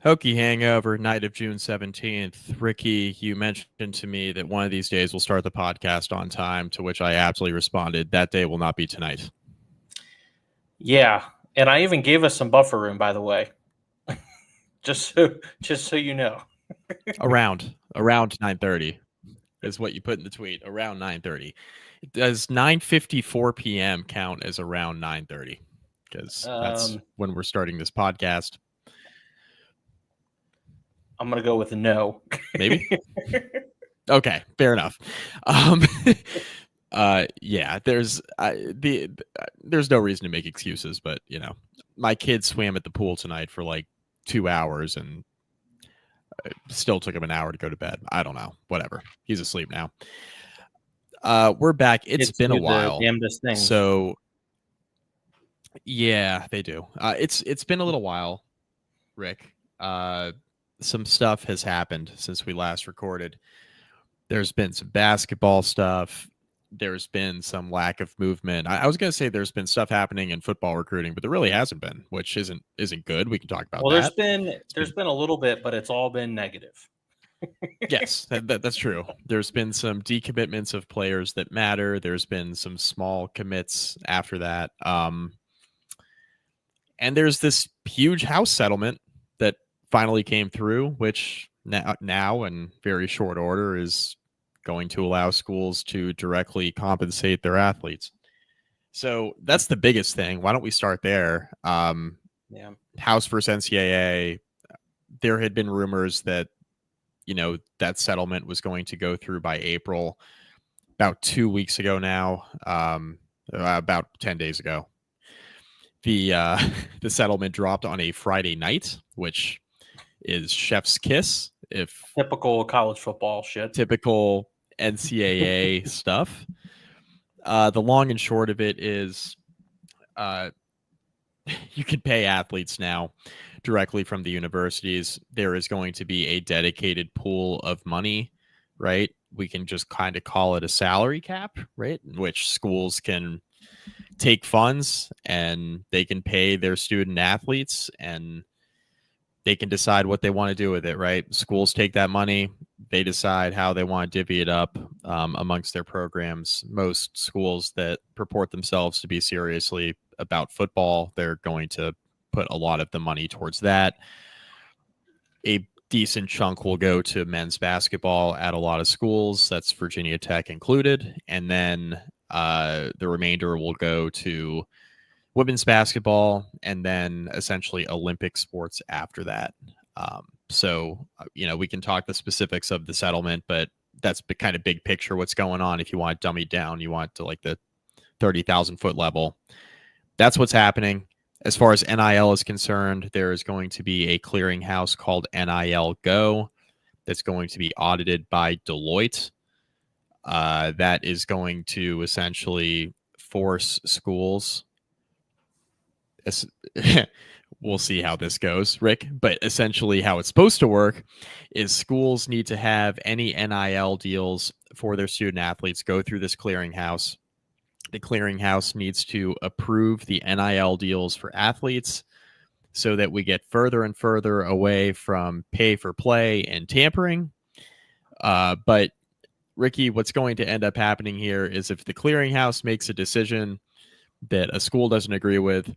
Hokie Hangover, night of June 17th. Ricky, you mentioned to me that one of these days we'll start the podcast on time, to which I absolutely responded, that day will not be tonight. Yeah, and I even gave us some buffer room, by the way, just so you know. Around 9:30 is what you put in the tweet. Around 9:30. Does 9:54 p.m. count as around 9:30? Because that's when we're starting this podcast. I'm gonna go with a no. Maybe. Okay, fair enough. Yeah, there's no reason to make excuses, but my kid swam at the pool tonight for like 2 hours and still took him an hour to go to bed. I don't know, whatever. He's asleep now. We're back. It's been a while. The damnedest things. So yeah, they do. It's been a little while, Rick. Some stuff has happened since we last recorded. There's been some basketball stuff. There's been some lack of movement. I was going to say there's been stuff happening in football recruiting, but there really hasn't been, which isn't good. We can talk about that. There's been a little bit, but it's all been negative. Yes, that's true. There's been some decommitments of players that matter. There's been some small commits after that. And there's this huge house settlement that finally came through, which now in very short order is going to allow schools to directly compensate their athletes. So that's the biggest thing. Why don't we start there? House versus NCAA. There had been rumors that that settlement was going to go through by April. About 2 weeks ago now, about 10 days ago, the settlement dropped on a Friday night, which is chef's kiss. If typical college football shit, typical NCAA stuff. The long and short of it is, you can pay athletes now directly from the universities. There is going to be a dedicated pool of money, right? We can just kind of call it a salary cap, right? In which schools can take funds and they can pay their student athletes and they can decide what they want to do with it, right? Schools take that money. They decide how they want to divvy it up amongst their programs. Most schools that purport themselves to be seriously about football, they're going to put a lot of the money towards that. A decent chunk will go to men's basketball at a lot of schools. That's Virginia Tech included. And then the remainder will go to women's basketball, and then essentially Olympic sports after that. So we can talk the specifics of the settlement, but that's the kind of big picture what's going on. If you want to dummy down, you want to like the 30,000 foot level. That's what's happening. As far as NIL is concerned, there is going to be a clearinghouse called NIL Go that's going to be audited by Deloitte. That is going to essentially force schools. We'll see how this goes, Rick, but essentially how it's supposed to work is schools need to have any NIL deals for their student athletes go through this clearinghouse. The clearinghouse needs to approve the NIL deals for athletes so that we get further and further away from pay for play and tampering. But Ricky, what's going to end up happening here is if the clearinghouse makes a decision that a school doesn't agree with,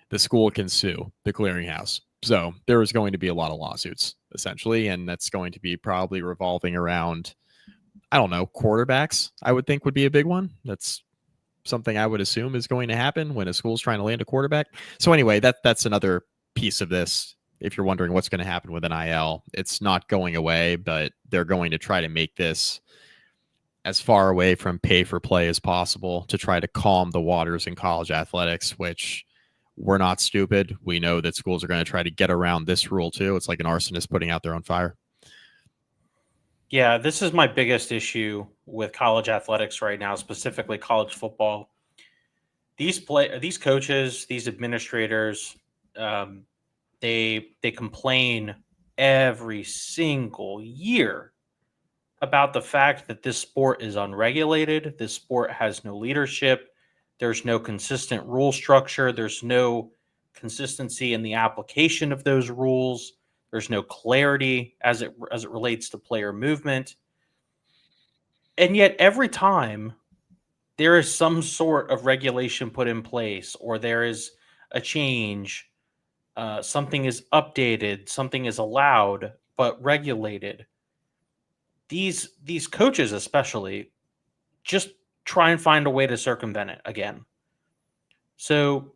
the school can sue the clearinghouse. So there is going to be a lot of lawsuits, essentially, and that's going to be probably revolving around, I don't know, quarterbacks, I would think would be a big one. That's something I would assume is going to happen when a school's trying to land a quarterback. So anyway, that's another piece of this. If you're wondering what's going to happen with NIL, it's not going away, but they're going to try to make this as far away from pay for play as possible to try to calm the waters in college athletics, which we're not stupid. We know that schools are going to try to get around this rule too. It's like an arsonist putting out their own fire. Yeah, this is my biggest issue with college athletics right now, specifically college football. These coaches, these administrators, they complain every single year about the fact that this sport is unregulated. This sport has no leadership. There's no consistent rule structure. There's no consistency in the application of those rules. There's no clarity as it relates to player movement. And yet every time there is some sort of regulation put in place, or there is a change, something is updated, something is allowed but regulated, these coaches especially just try and find a way to circumvent it again. So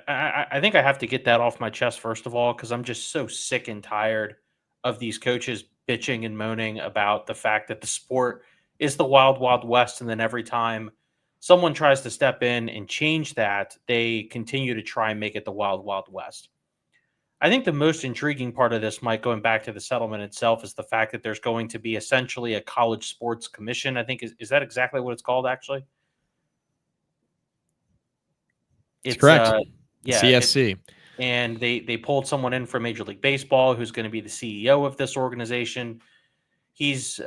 I think I have to get that off my chest first of all, because I'm just so sick and tired of these coaches bitching and moaning about the fact that the sport is the wild, wild west. And then every time someone tries to step in and change that, they continue to try and make it the wild, wild west. I think the most intriguing part of this, Mike, going back to the settlement itself, is the fact that there's going to be essentially a college sports commission. I think is that exactly what it's called, actually? It's It's correct. yeah, CSC. and they pulled someone in from Major League Baseball who's going to be the CEO of this organization. He's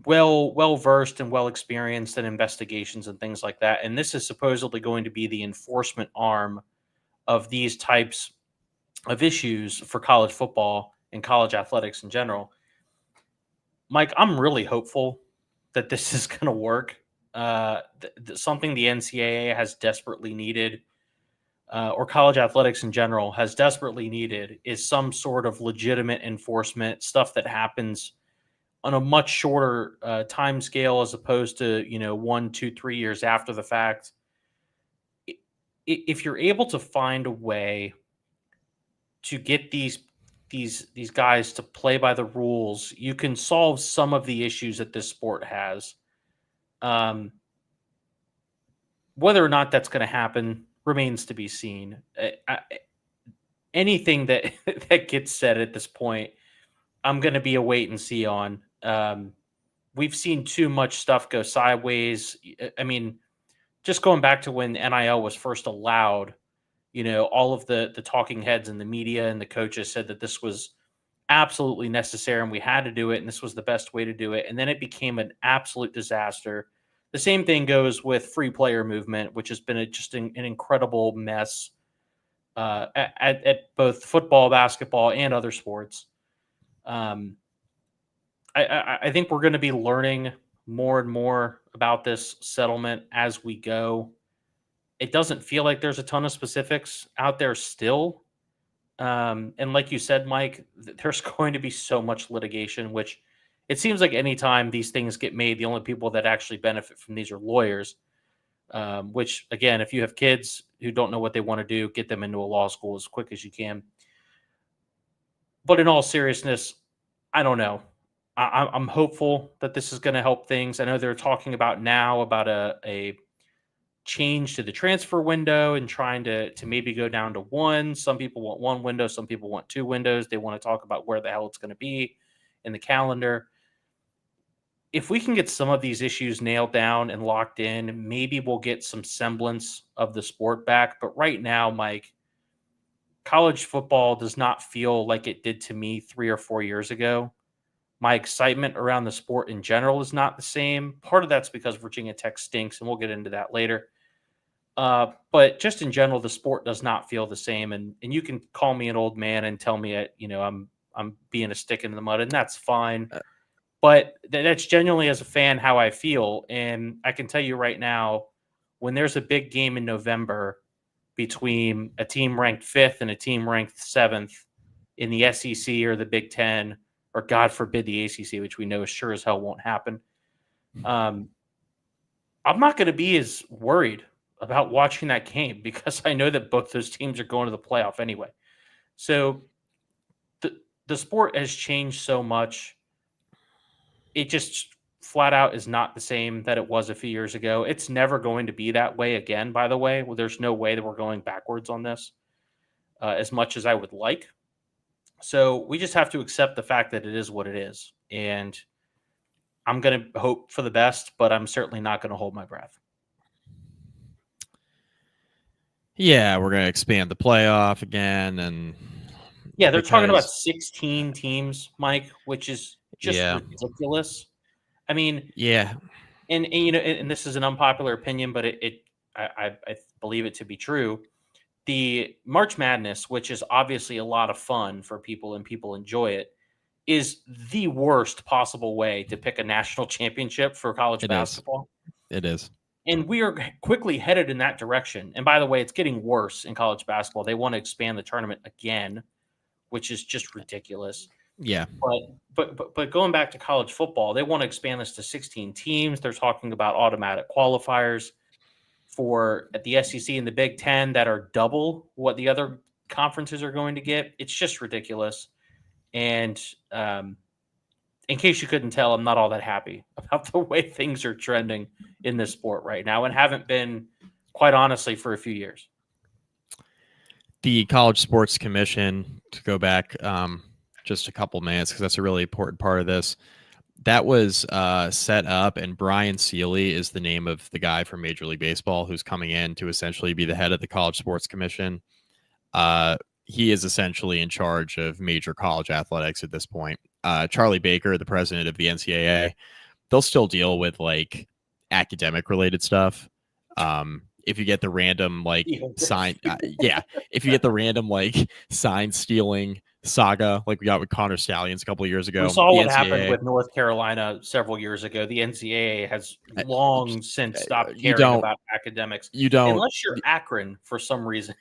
well versed and well experienced in investigations and things like that. And this is supposedly going to be the enforcement arm of these types of issues for college football and college athletics in general. Mike, I'm really hopeful that this is going to work. Something the NCAA has desperately needed, or college athletics in general has desperately needed, is some sort of legitimate enforcement, stuff that happens on a much shorter time scale as opposed to 1, 2, 3 years after the fact. If you're able to find a way to get these guys to play by the rules, you can solve some of the issues that this sport has. Whether or not that's going to happen remains to be seen. Anything that that gets said at this point, I'm going to be a wait and see on. We've seen too much stuff go sideways. I mean, just going back to when NIL was first allowed, all of the talking heads in the media and the coaches said that this was absolutely necessary and we had to do it and this was the best way to do it. And then it became an absolute disaster. The same thing goes with free player movement, which has been just an incredible mess at both football, basketball, and other sports. I think we're going to be learning more and more about this settlement as we go. It doesn't feel like there's a ton of specifics out there still. And like you said, Mike, there's going to be so much litigation, which it seems like anytime these things get made, the only people that actually benefit from these are lawyers. Which, again, if you have kids who don't know what they want to do, get them into a law school as quick as you can. But in all seriousness, I don't know. I'm hopeful that this is going to help things. I know they're talking about now about a change to the transfer window and trying to maybe go down to one. Some people want one window, some people want two windows. They want to talk about where the hell it's going to be in the calendar. If we can get some of these issues nailed down and locked in, maybe we'll get some semblance of the sport back. But right now, Mike, college football does not feel like it did to me 3 or 4 years ago. My excitement around the sport in general is not the same. Part of that's because Virginia Tech stinks, and we'll get into that later. But just in general, the sport does not feel the same. And you can call me an old man and tell me, I'm being a stick in the mud, and that's fine. But that's genuinely, as a fan, how I feel. And I can tell you right now, when there's a big game in November between a team ranked 5th and a team ranked 7th in the SEC or the Big Ten, or God forbid the ACC, which we know sure as hell won't happen, I'm not going to be as worried about watching that game because I know that both those teams are going to the playoff anyway. So the sport has changed so much. It just flat out is not the same that it was a few years ago. It's never going to be that way again, by the way. Well, there's no way that we're going backwards on this as much as I would like. So we just have to accept the fact that it is what it is. And I'm going to hope for the best, but I'm certainly not going to hold my breath. Yeah, we're going to expand the playoff again. And yeah, they're talking about 16 teams, Mike, which is just ridiculous. I mean, yeah. And this is an unpopular opinion, but I believe it to be true. the March Madness, which is obviously a lot of fun for people and people enjoy it, is the worst possible way to pick a national championship for college It is. basketball. It is. And we are quickly headed in that direction. And by the way, it's getting worse in college basketball. They want to expand the tournament again, which is just ridiculous. Yeah. But going back to college football, they want to expand this to 16 teams. They're talking about automatic qualifiers for at the SEC and the Big Ten that are double what the other conferences are going to get. It's just ridiculous. And in case you couldn't tell, I'm not all that happy about the way things are trending in this sport right now, and haven't been, quite honestly, for a few years. The College Sports Commission, to go back just a couple minutes, because that's a really important part of this, that was set up, and Brian Seeley is the name of the guy from Major League Baseball who's coming in to essentially be the head of the College Sports Commission. He is essentially in charge of major college athletics at this point. Charlie Baker, the president of the NCAA, they'll still deal with like academic related stuff. If you get the random like sign, if you get the random like sign stealing saga like we got with Connor Stallions a couple of years ago, we saw what happened with North Carolina several years ago. The NCAA has long since stopped caring about academics. You don't, unless you're Akron for some reason.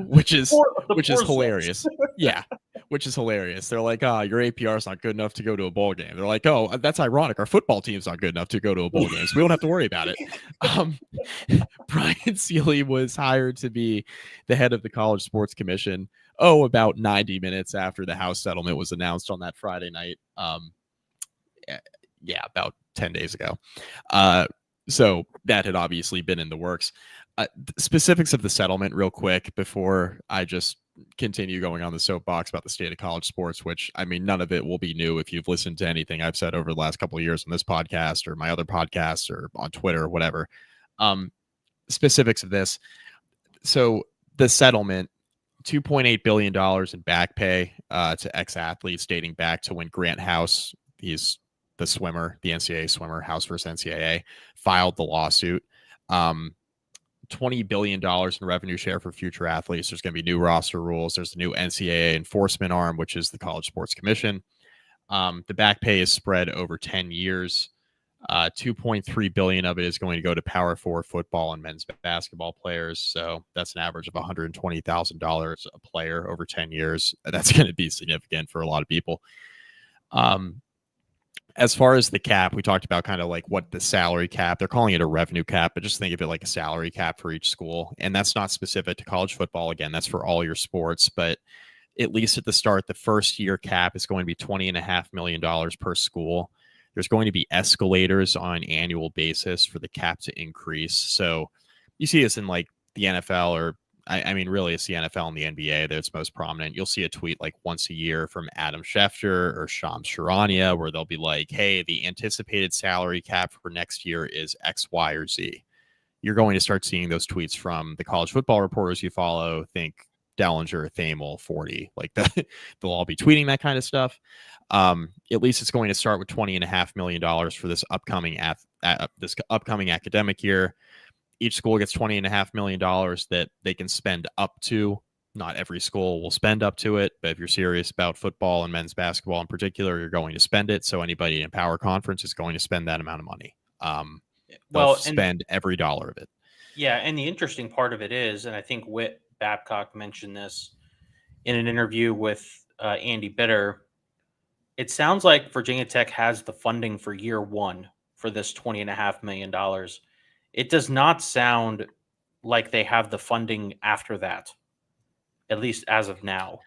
which is hilarious. Yeah, which is hilarious. They're like, your APR is not good enough to go to a bowl game. They're like, oh, that's ironic. Our football team's not good enough to go to a bowl game, so we don't have to worry about it. Brian Seeley was hired to be the head of the College Sports Commission about 90 minutes after the House settlement was announced on that Friday night. About 10 days ago. So that had obviously been in the works. Specifics of the settlement real quick before I just continue going on the soapbox about the state of college sports, which, I mean, none of it will be new if you've listened to anything I've said over the last couple of years on this podcast or my other podcasts or on Twitter or whatever. Specifics of this. So the settlement, $2.8 billion in back pay to ex-athletes dating back to when Grant House, he's the swimmer, the NCAA swimmer, House versus NCAA, filed the lawsuit. $20 billion in revenue share for future athletes. There's going to be new roster rules. There's the new NCAA enforcement arm, which is the College Sports Commission. The back pay is spread over 10 years. $2.3 billion of it is going to go to Power 4 football and men's basketball players. So that's an average of $120,000 a player over 10 years. That's going to be significant for a lot of people. As far as the cap, we talked about kind of like what the salary cap, they're calling it a revenue cap, but just think of it like a salary cap for each school. And that's not specific to college football. Again, that's for all your sports, but at least at the start, the first year cap is going to be $20.5 million per school. There's going to be escalators on an annual basis for the cap to increase. So you see this in like the NFL, or I mean, really, it's the NFL and the NBA that's most prominent. You'll see a tweet like once a year from Adam Schefter or Shams Charania where they'll be like, hey, the anticipated salary cap for next year is X, Y, or Z. You're going to start seeing those tweets from the college football reporters you follow. Think Dellinger, Thamel, 40. Like they'll all be tweeting that kind of stuff. At least it's going to start with $20.5 million for this upcoming academic year. Each school gets $20.5 million that they can spend up to. Not every school will spend up to it, but if you're serious about football and men's basketball in particular, you're going to spend it. So anybody in Power Conference is going to spend that amount of money. They'll spend every dollar of it. Yeah, and the interesting part of it is, and I think Whit Babcock mentioned this in an interview with Andy Bitter, it sounds like Virginia Tech has the funding for year one for this $20.5 million. It does not sound like they have the funding after that, at least as of now.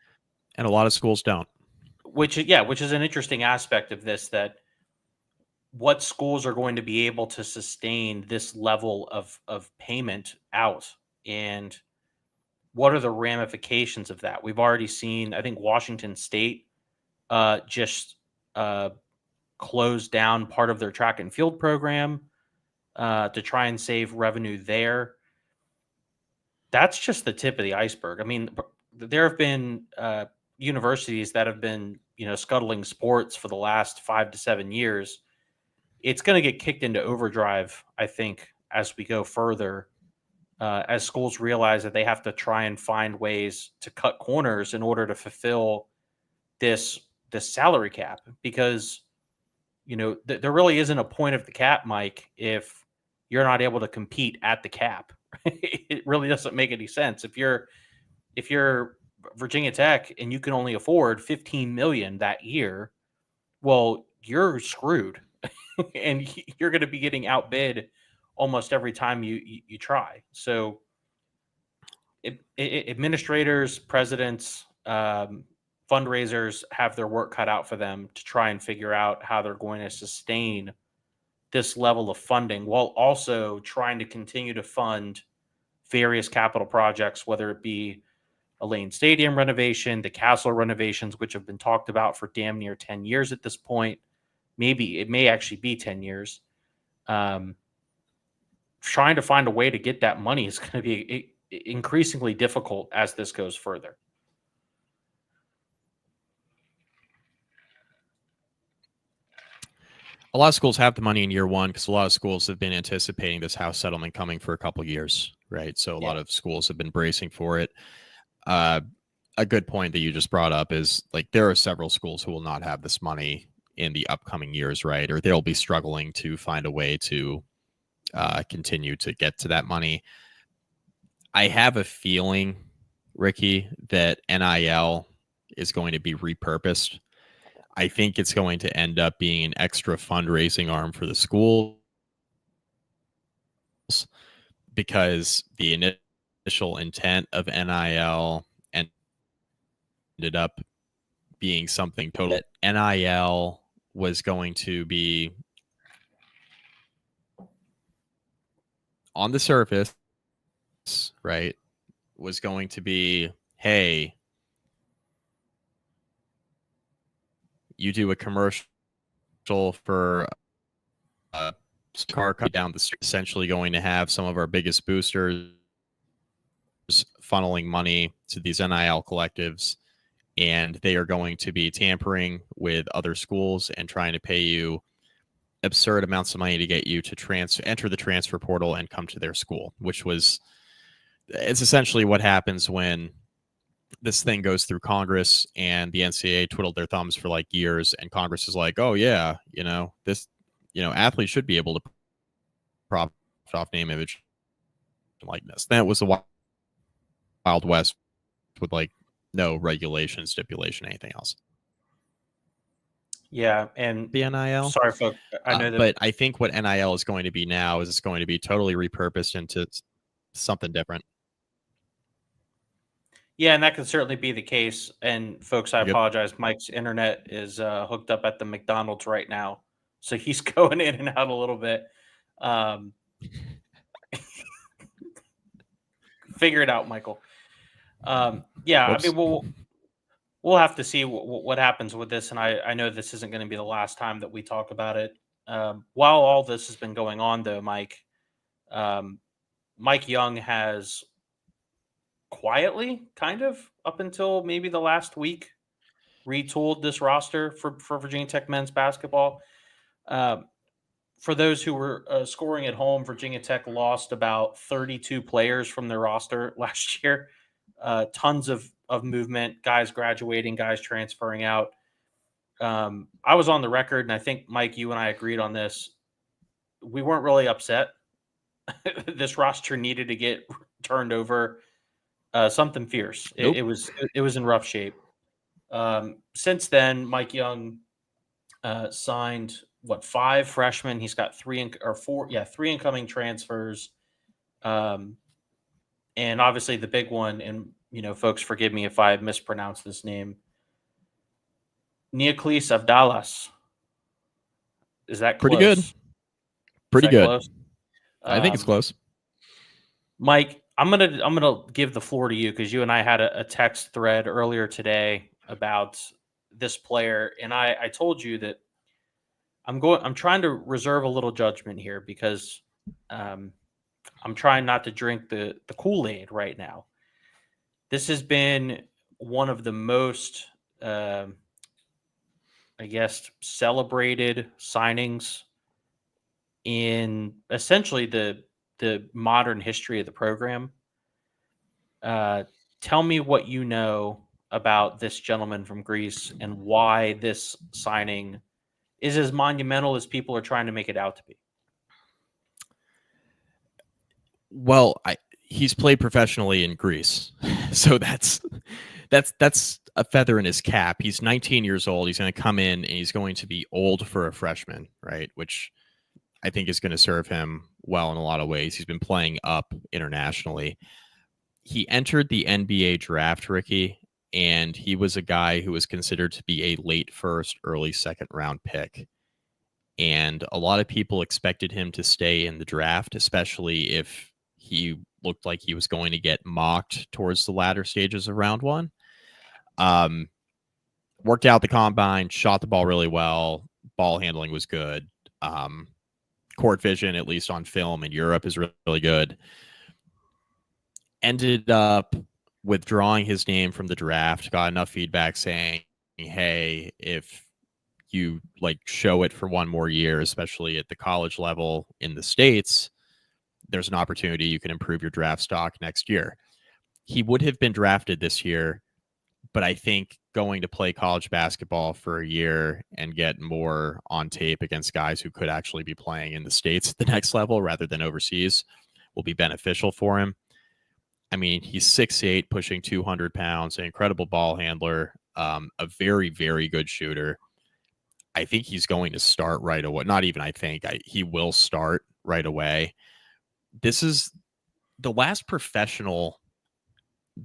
And a lot of schools don't. Which is an interesting aspect of this, that what schools are going to be able to sustain this level of payment out, and what are the ramifications of that? We've already seen, I think Washington State just closed down part of their track and field program to try and save revenue there. That's just the tip of the iceberg. I mean, there have been universities that have been, scuttling sports for the last 5 to 7 years. It's going to get kicked into overdrive, I think, as we go further as schools realize that they have to try and find ways to cut corners in order to fulfill this salary cap, because there really isn't a point of the cap, Mike, if you're not able to compete at the cap. It really doesn't make any sense. If you're Virginia Tech and you can only afford 15 million that year, well, you're screwed. And you're going to be getting outbid almost every time you try. So administrators, presidents, fundraisers have their work cut out for them to try and figure out how they're going to sustain this level of funding while also trying to continue to fund various capital projects, whether it be a Lane Stadium renovation, the Castle renovations, which have been talked about for damn near 10 years at this point. Maybe it may actually be 10 years. Trying to find a way to get that money is going to be increasingly difficult as this goes further. A lot of schools have the money in year one because a lot of schools have been anticipating this house settlement coming for a couple of years, right? So a lot of schools have been bracing for it. A good point that you just brought up is like there are several schools who will not have this money in the upcoming years, right? Or they'll be struggling to find a way to continue to get to that money. I have a feeling, Ricky, that NIL is going to be repurposed. I think it's going to end up being an extra fundraising arm for the schools because the initial intent of NIL ended up being something total. NIL was going to be on the surface, right? Was going to be, hey, you do a commercial for a car down the street, essentially going to have some of our biggest boosters funneling money to these NIL collectives, and they are going to be tampering with other schools and trying to pay you absurd amounts of money to get you to enter the transfer portal and come to their school, it's essentially what happens when this thing goes through Congress and the NCAA twiddled their thumbs for like years, and Congress is like, oh yeah, athletes should be able to profit off name, image, and likeness. That was the Wild West with like no regulation, stipulation, anything else. Yeah, and the NIL. Sorry, folks. I know that, but I think what NIL is going to be now is it's going to be totally repurposed into something different. Yeah, and that could certainly be the case. And folks, I apologize. Mike's internet is hooked up at the McDonald's right now, so he's going in and out a little bit. Figure it out, Michael. Yeah, Whoops. I mean, we'll have to see what happens with this, and I know this isn't going to be the last time that we talk about it. While all this has been going on, though, Mike Young has quietly, kind of, up until maybe the last week, retooled this roster for Virginia Tech men's basketball. For those who were scoring at home, Virginia Tech lost about 32 players from their roster last year. Tons of movement, guys graduating, guys transferring out. I was on the record, and I think, Mike, you and I agreed on this. We weren't really upset. This roster needed to get turned over. Something fierce. Nope. It was in rough shape. Since then, Mike Young signed 5 freshmen. He's got 3 incoming transfers. And obviously the big one, and folks, forgive me if I mispronounce this name, Neoclis Abdallas. Is that pretty close? Good? Pretty good. Close? I think it's close. Mike, I'm gonna give the floor to you because you and I had a text thread earlier today about this player, and I told you that I'm trying to reserve a little judgment here because I'm trying not to drink the Kool-Aid right now. This has been one of the most, celebrated signings in essentially the the modern history of the program. Tell me what you know about this gentleman from Greece and why this signing is as monumental as people are trying to make it out to be. Well, he's played professionally in Greece, so that's a feather in his cap. He's 19 years old. He's going to come in and he's going to be old for a freshman, right? Which I think is going to serve him well in a lot of ways. He's been playing up internationally. He entered the NBA draft, Ricky, and he was a guy who was considered to be a late first, early second round pick. And a lot of people expected him to stay in the draft, especially if he looked like he was going to get mocked towards the latter stages of round one. Worked out the combine, shot the ball really well. Ball handling was good. Court vision, at least on film in Europe, is really good. Ended up withdrawing his name from the draft. Got enough feedback saying, hey, if you like show it for one more year, especially at the college level in the States, there's an opportunity you can improve your draft stock next year. He would have been drafted this year, but I think going to play college basketball for a year and get more on tape against guys who could actually be playing in the States at the next level rather than overseas will be beneficial for him. I mean, he's 6'8", pushing 200 pounds, an incredible ball handler, a very, very good shooter. I think he's going to start right away. Not even I think. He will start right away. This is the last professional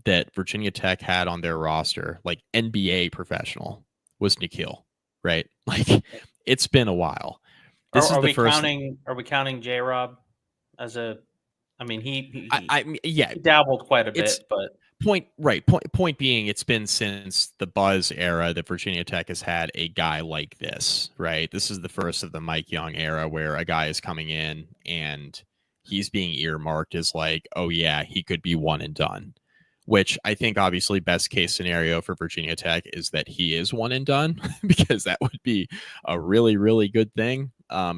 that Virginia Tech had on their roster, like NBA professional, was Nikhil, right? Like, it's been a while. This is the first. Are we counting J-Rob as a? I mean, he dabbled quite a bit, but Point being, it's been since the Buzz era that Virginia Tech has had a guy like this, right? This is the first of the Mike Young era where a guy is coming in and he's being earmarked as like, oh yeah, he could be one and done. Which I think obviously best case scenario for Virginia Tech is that he is one and done, because that would be a really, really good thing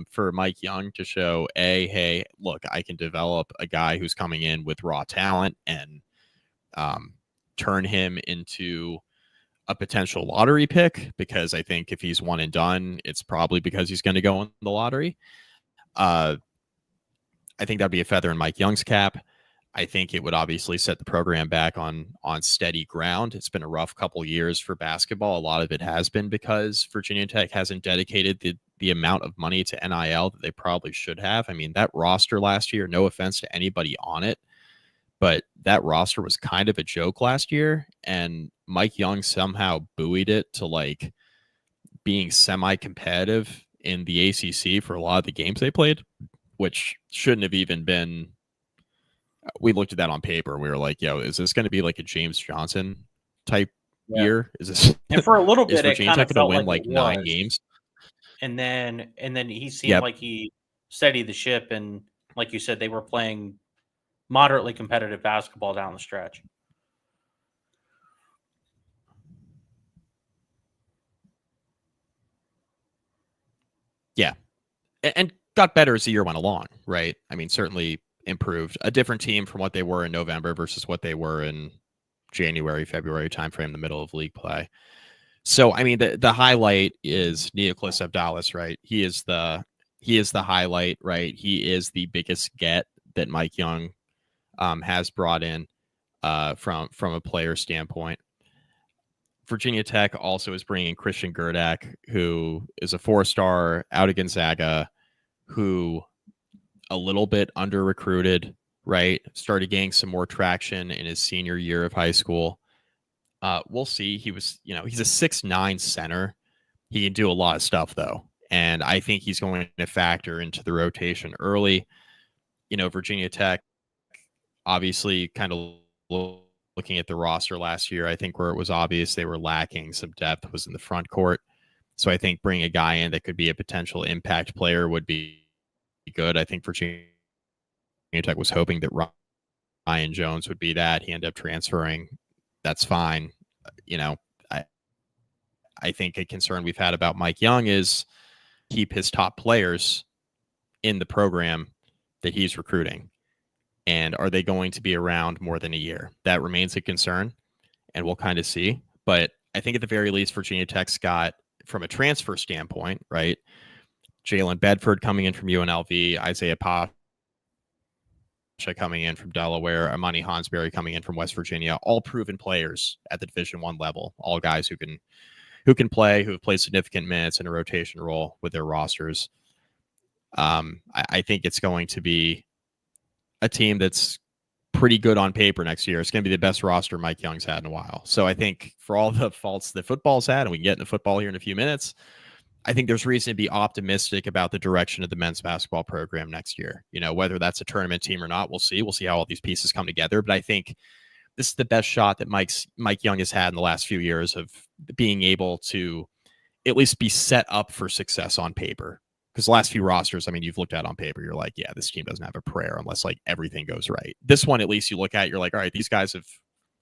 for Mike Young to show, hey, look, I can develop a guy who's coming in with raw talent and turn him into a potential lottery pick, because I think if he's one and done, it's probably because he's going to go in the lottery. I think that'd be a feather in Mike Young's cap. I think it would obviously set the program back on steady ground. It's been a rough couple years for basketball. A lot of it has been because Virginia Tech hasn't dedicated the amount of money to NIL that they probably should have. I mean, that roster last year, no offense to anybody on it, but that roster was kind of a joke last year, and Mike Young somehow buoyed it to like being semi-competitive in the ACC for a lot of the games they played, which shouldn't have even been. We looked at that on paper and we were like, yo, is this going to be like a James Johnson type year? Is this, and for a little bit, it kind of going to win like 9 games? And then he seemed like he steadied the ship. And like you said, they were playing moderately competitive basketball down the stretch. Yeah. And got better as the year went along, right? I mean, certainly improved. A different team from what they were in November versus what they were in January, February timeframe, the middle of league play. So, I mean, the highlight is Neoclis Abdalis, right? He is the highlight, right? He is the biggest get that Mike Young has brought in from a player standpoint. Virginia Tech also is bringing Christian Gerdak, who is a 4-star out of Gonzaga, who a little bit under recruited, right? Started getting some more traction in his senior year of high school. We'll see. He's a 6'9" center. He can do a lot of stuff though. And I think he's going to factor into the rotation early. Virginia Tech, obviously kind of looking at the roster last year, I think where it was obvious they were lacking some depth was in the front court. So I think bringing a guy in that could be a potential impact player would be good. I think Virginia Tech was hoping that Ryan Jones would be that. He ended up transferring. That's fine. I think a concern we've had about Mike Young is keep his top players in the program that he's recruiting. And are they going to be around more than a year? That remains a concern, and we'll kind of see. But I think at the very least, Virginia Tech's got, from a transfer standpoint, right? Jalen Bedford coming in from UNLV, Isaiah Pasha coming in from Delaware, Amani Hansberry coming in from West Virginia, all proven players at the Division I level, all guys who can play, who have played significant minutes in a rotation role with their rosters. I think it's going to be a team that's pretty good on paper next year. It's going to be the best roster Mike Young's had in a while. So I think for all the faults that football's had, and we can get into football here in a few minutes, I think there's reason to be optimistic about the direction of the men's basketball program next year. You know, whether that's a tournament team or not, we'll see. We'll see how all these pieces come together. But I think this is the best shot that Mike Young has had in the last few years of being able to at least be set up for success on paper. Because the last few rosters, I mean, you've looked at on paper, you're like, yeah, this team doesn't have a prayer unless like everything goes right. This one, at least you look at, you're like, all right, these guys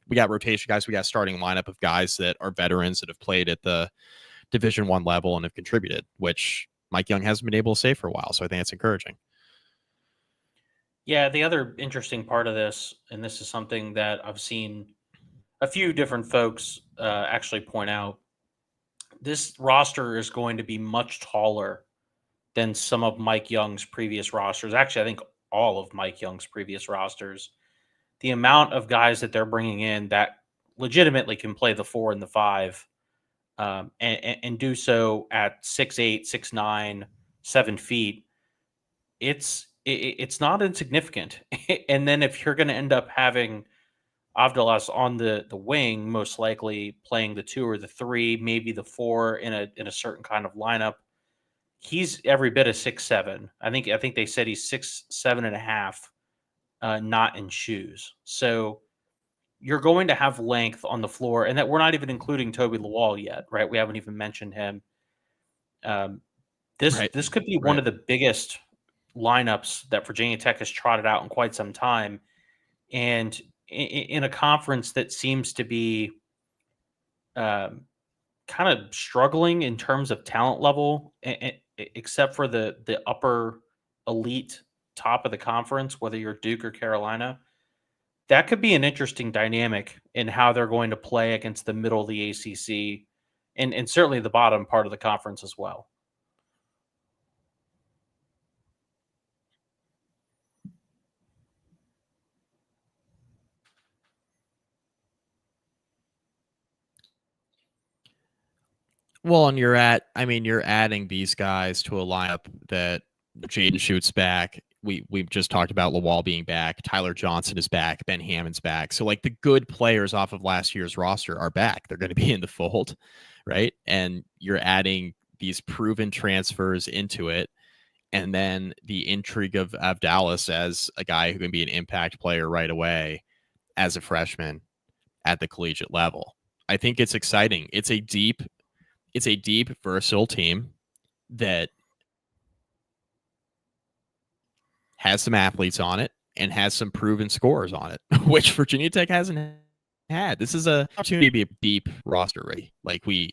we got rotation guys, we got starting lineup of guys that are veterans that have played at the Division I level and have contributed, which Mike Young hasn't been able to say for a while. So I think it's encouraging. Yeah, the other interesting part of this, and this is something that I've seen a few different folks actually point out, this roster is going to be much taller than some of Mike Young's previous rosters. Actually, I think all of Mike Young's previous rosters. The amount of guys that they're bringing in that legitimately can play the 4 and the 5, and do so at 6'8", 6'9", 7 feet. It's not insignificant. And then if you're going to end up having Avdalas on the wing, most likely playing the 2 or the 3, maybe the 4 in a certain kind of lineup, he's every bit of 6'7". I think they said he's 6'7.5", not in shoes. So you're going to have length on the floor, and that we're not even including Toby Lawal yet, right? We haven't even mentioned him. This could be one of the biggest lineups that Virginia Tech has trotted out in quite some time, and in a conference that seems to be kind of struggling in terms of talent level, except for the upper elite top of the conference, whether you're Duke or Carolina. That could be an interesting dynamic in how they're going to play against the middle of the ACC and certainly the bottom part of the conference as well. Well, and you're adding these guys to a lineup that Jaden Schutt's back. We've just talked about Lawal being back. Tyler Johnson is back. Ben Hammond's back. So like the good players off of last year's roster are back. They're going to be in the fold, right? And you're adding these proven transfers into it. And then the intrigue of Dallas as a guy who can be an impact player right away as a freshman at the collegiate level. I think it's exciting. It's a deep, versatile team that has some athletes on it and has some proven scores on it, which Virginia Tech hasn't had. This is an opportunity to be a deep roster, right? Like we've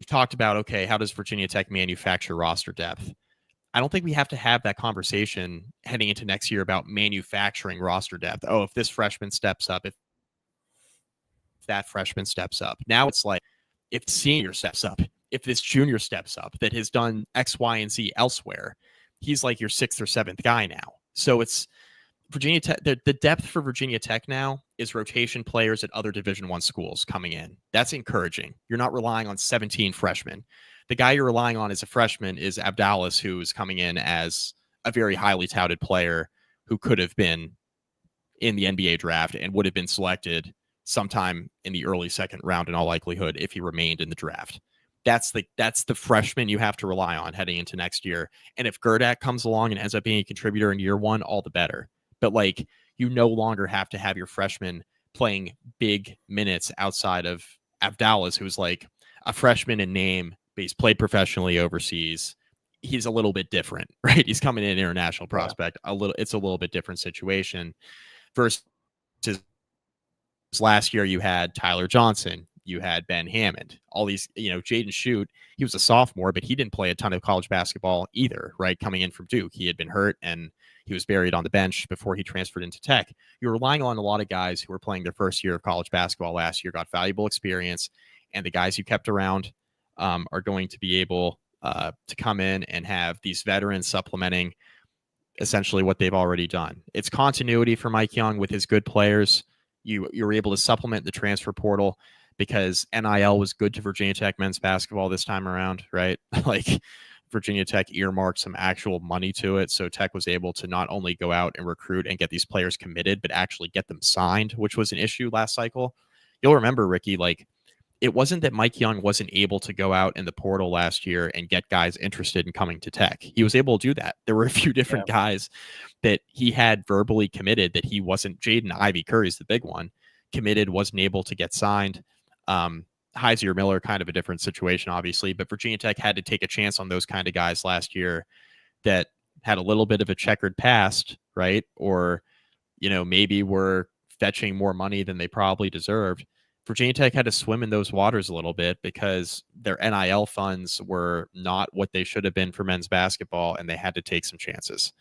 talked about, okay, how does Virginia Tech manufacture roster depth? I don't think we have to have that conversation heading into next year about manufacturing roster depth. Oh, if this freshman steps up, if that freshman steps up. Now it's like, if the senior steps up, if this junior steps up that has done X, Y, and Z elsewhere, he's like your 6th or 7th guy now. So it's Virginia Tech. The depth for Virginia Tech now is rotation players at other Division I schools coming in. That's encouraging. You're not relying on 17 freshmen. The guy you're relying on as a freshman is Abdalis, who is coming in as a very highly touted player who could have been in the NBA draft and would have been selected sometime in the early 2nd round in all likelihood if he remained in the draft. That's the freshman you have to rely on heading into next year. And if Gerdak comes along and ends up being a contributor in year 1, all the better. But like, you no longer have to have your freshman playing big minutes outside of Abdalis, who's like a freshman in name, but he's played professionally overseas. He's a little bit different, right? He's coming in an international prospect. It's a little bit different situation versus last year. You had Tyler Johnson, you had Ben Hammond, all these, Jaden Schutt, he was a sophomore, but he didn't play a ton of college basketball either, right? Coming in from Duke, he had been hurt and He was buried on the bench before he transferred into Tech. You're relying on a lot of guys who were playing their first year of college basketball last year, got valuable experience, and the guys you kept around are going to be able to come in and have these veterans supplementing essentially what they've already done. It's continuity for Mike Young with his good players. You're able to supplement the transfer portal because NIL was good to Virginia Tech men's basketball this time around, right? Like Virginia Tech earmarked some actual money to it. So Tech was able to not only go out and recruit and get these players committed, but actually get them signed, which was an issue last cycle. You'll remember, Ricky, like it wasn't that Mike Young wasn't able to go out in the portal last year and get guys interested in coming to Tech. He was able to do that. There were a few different guys that he had verbally committed that he wasn't. Jaden Ivy Curry's the big one, committed, wasn't able to get signed. Heisier Miller, kind of a different situation, obviously, but Virginia Tech had to take a chance on those kind of guys last year that had a little bit of a checkered past, right? Or, maybe were fetching more money than they probably deserved. Virginia Tech had to swim in those waters a little bit because their NIL funds were not what they should have been for men's basketball, and they had to take some chances.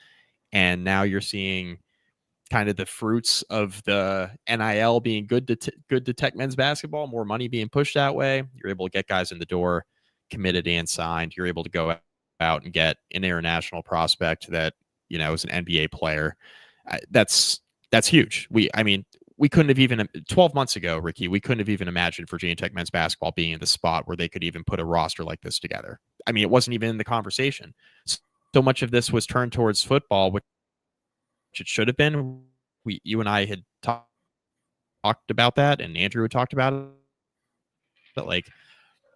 And now you're seeing kind of the fruits of the NIL being good to Tech men's basketball, more money being pushed that way. You're able to get guys in the door, committed and signed. You're able to go out and get an international prospect that, is an NBA player. That's huge. We couldn't have even 12 months ago, Ricky, we couldn't have even imagined Virginia Tech men's basketball being in the spot where they could even put a roster like this together. It wasn't even in the conversation. So much of this was turned towards football, which it should have been. You and I had talked about that, and Andrew had talked about it. But like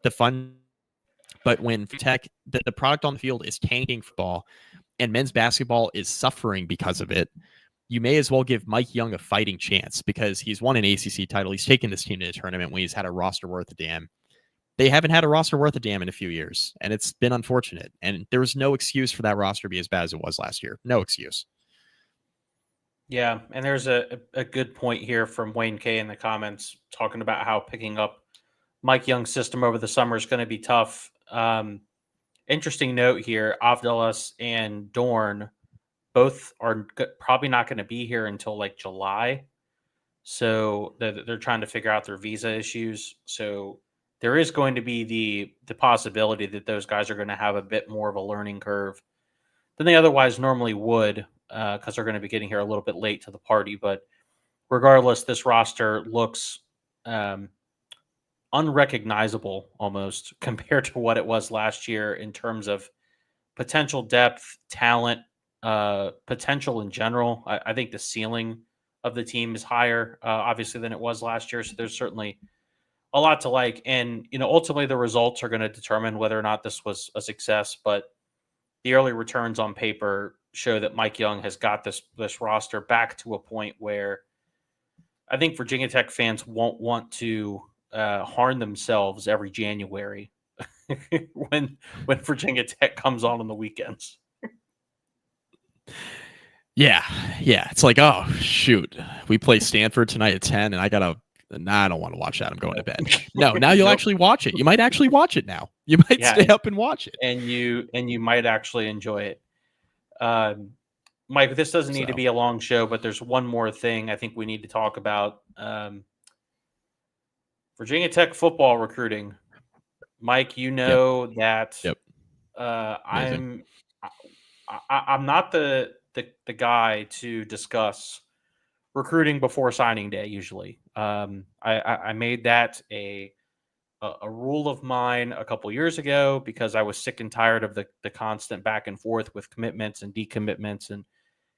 the fun, but when Tech, the product on the field is tanking football, and men's basketball is suffering because of it, you may as well give Mike Young a fighting chance because he's won an ACC title. He's taken this team to the tournament when he's had a roster worth a damn. They haven't had a roster worth a damn in a few years, and it's been unfortunate. And there was no excuse for that roster to be as bad as it was last year. No excuse. Yeah, and there's a good point here from Wayne K in the comments talking about how picking up Mike Young's system over the summer is going to be tough. Interesting note here, Avdelas and Dorn both are probably not going to be here until like July. So they're trying to figure out their visa issues. So there is going to be the possibility that those guys are going to have a bit more of a learning curve than they otherwise normally would because they're going to be getting here a little bit late to the party. But regardless, this roster looks unrecognizable almost compared to what it was last year in terms of potential depth, talent, potential in general. I think the ceiling of the team is higher, obviously, than it was last year. So there's certainly a lot to like. And, ultimately the results are going to determine whether or not this was a success. But the early returns on paper show that Mike Young has got this roster back to a point where I think Virginia Tech fans won't want to harm themselves every January when Virginia Tech comes on the weekends. Yeah. It's like, oh shoot, we play Stanford tonight at 10, and I don't want to watch that. I'm going to bed. No, now you'll actually watch it. You might actually watch it now. You might stay up and watch it, and you might actually enjoy it. Mike, this doesn't need to be a long show, but there's one more thing I think we need to talk about. Virginia Tech football recruiting. Mike, that Yep. I'm not the guy to discuss recruiting before signing day. Usually, I made that a rule of mine a couple years ago because I was sick and tired of the constant back and forth with commitments and decommitments and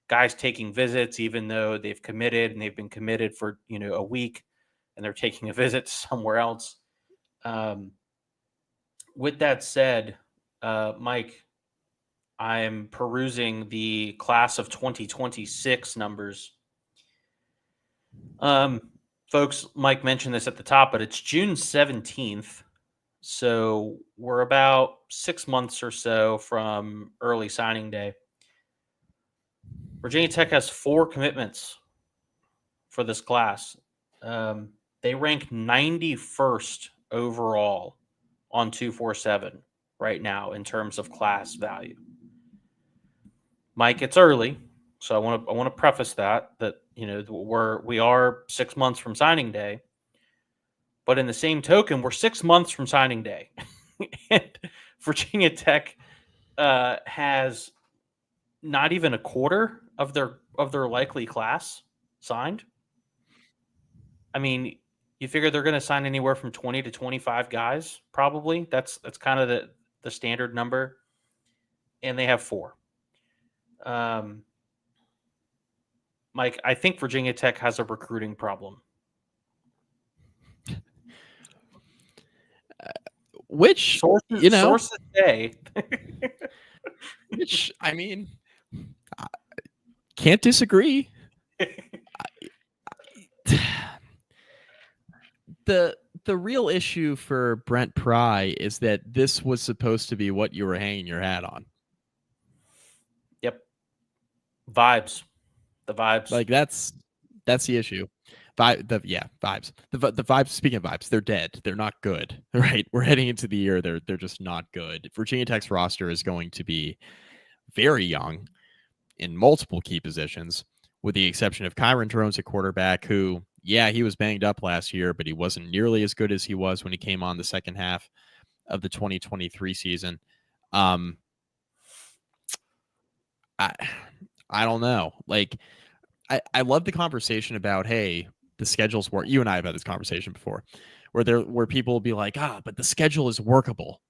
guys taking visits, even though they've committed and they've been committed for a week and they're taking a visit somewhere else. With that said, Mike, I'm perusing the class of 2026 numbers. Folks, Mike mentioned this at the top, but it's June 17th. So we're about 6 months or so from early signing day. Virginia Tech has 4 commitments for this class. They rank 91st overall on 247 right now in terms of class value. Mike, it's early, So I want to preface that we are 6 months from signing day, but in the same token, we're 6 months from signing day, and Virginia Tech has not even a quarter of their likely class signed. I mean, you figure they're going to sign anywhere from 20 to 25 guys, probably. That's kind of the standard number, and they have 4. Mike, I think Virginia Tech has a recruiting problem. Which sources say, which I mean, can't disagree. The real issue for Brent Pry is that this was supposed to be what you were hanging your hat on. Yep. Vibes. The vibes. Like that's the issue. Vibes. The vibes. Speaking of vibes, they're dead. They're not good. Right. We're heading into the year. They're just not good. Virginia Tech's roster is going to be very young in multiple key positions, with the exception of Kyron Drones at quarterback, who, yeah, he was banged up last year, but he wasn't nearly as good as he was when he came on the second half of the 2023 season. I don't know. Like, I love the conversation about, hey, the schedule's work. You and I have had this conversation before, where people will be like, but the schedule is workable.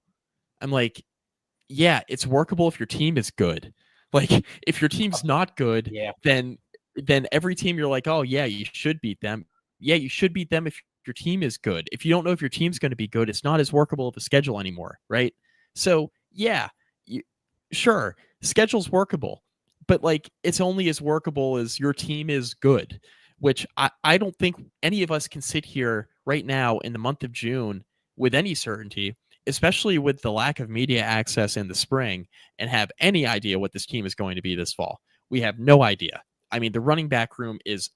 I'm like, yeah, it's workable if your team is good. Like, if your team's not good, then every team you're like, oh yeah, you should beat them. Yeah, you should beat them if your team is good. If you don't know if your team's going to be good, it's not as workable of a schedule anymore, right? So yeah, sure, schedule's workable, but like it's only as workable as your team is good, which I don't think any of us can sit here right now in the month of June with any certainty, especially with the lack of media access in the spring, and have any idea what this team is going to be this fall. We have no idea. I mean, the running back room is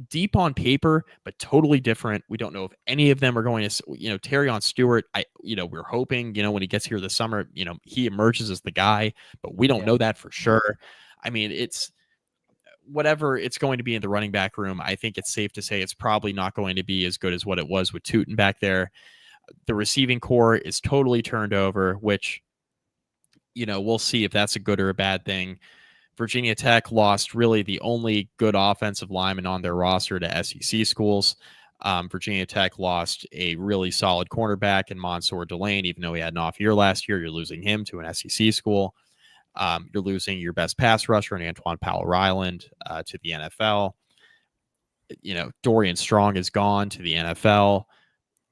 deep on paper, but totally different. We don't know if any of them are going to, Terrion Stewart, we're hoping, when he gets here this summer, he emerges as the guy, but we don't know that for sure. I mean, it's whatever it's going to be in the running back room. I think it's safe to say it's probably not going to be as good as what it was with Tootin back there. The receiving core is totally turned over, which, we'll see if that's a good or a bad thing. Virginia Tech lost really the only good offensive lineman on their roster to SEC schools. Virginia Tech lost a really solid cornerback in Mansour Delane, even though he had an off year last year. You're losing him to an SEC school. You're losing your best pass rusher in Antoine Powell-Ryland to the NFL. Dorian Strong is gone to the NFL.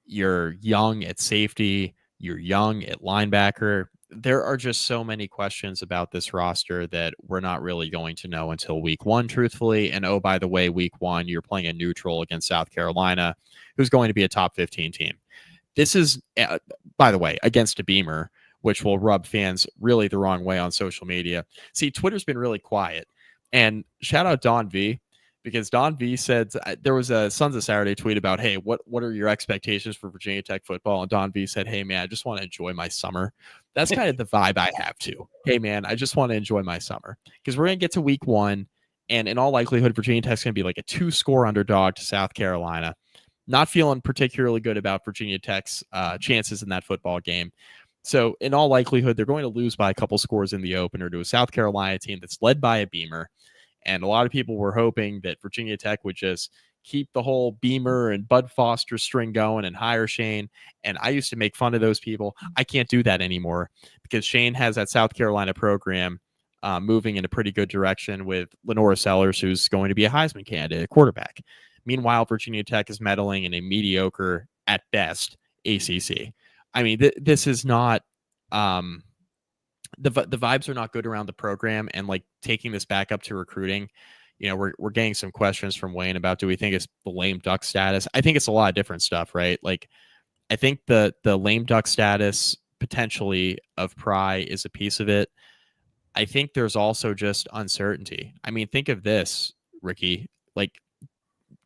You're young at safety. You're young at linebacker. There are just so many questions about this roster that we're not really going to know until week 1, truthfully. And oh, by the way, week 1, you're playing a neutral against South Carolina, who's going to be a top 15 team. This is, by the way, against a Beamer, which will rub fans really the wrong way on social media. See, Twitter's been really quiet. And shout out Don V, because Don V said there was a Sons of Saturday tweet about, hey, what are your expectations for Virginia Tech football? And Don V said, hey, man, I just want to enjoy my summer. That's kind of the vibe I have too. Hey, man, I just want to enjoy my summer, because we're going to get to week 1. And in all likelihood, Virginia Tech's going to be like a 2-score underdog to South Carolina. Not feeling particularly good about Virginia Tech's chances in that football game. So in all likelihood, they're going to lose by a couple scores in the opener to a South Carolina team that's led by a Beamer. And a lot of people were hoping that Virginia Tech would just keep the whole Beamer and Bud Foster string going and hire Shane. And I used to make fun of those people. I can't do that anymore, because Shane has that South Carolina program moving in a pretty good direction with Lenora Sellers, who's going to be a Heisman candidate at quarterback. Meanwhile, Virginia Tech is meddling in a mediocre, at best, ACC. I mean, this is not the vibes are not good around the program. And like taking this back up to recruiting, we're getting some questions from Wayne about, do we think it's the lame duck status? I think it's a lot of different stuff, right? Like, I think the lame duck status potentially of Pry is a piece of it. I think there's also just uncertainty. I mean, think of this, Ricky. Like,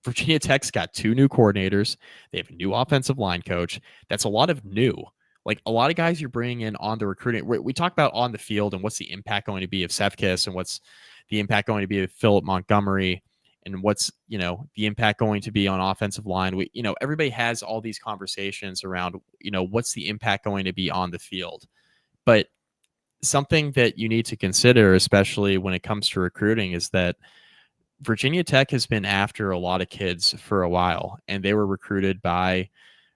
Virginia Tech's got 2 new coordinators. They have a new offensive line coach. That's a lot of new. Like, a lot of guys you're bringing in on the recruiting. We talk about on the field and what's the impact going to be of Sefkis and what's the impact going to be with Philip Montgomery, and what's, the impact going to be on offensive line. Everybody has all these conversations around, what's the impact going to be on the field. But something that you need to consider, especially when it comes to recruiting, is that Virginia Tech has been after a lot of kids for a while, and they were recruited by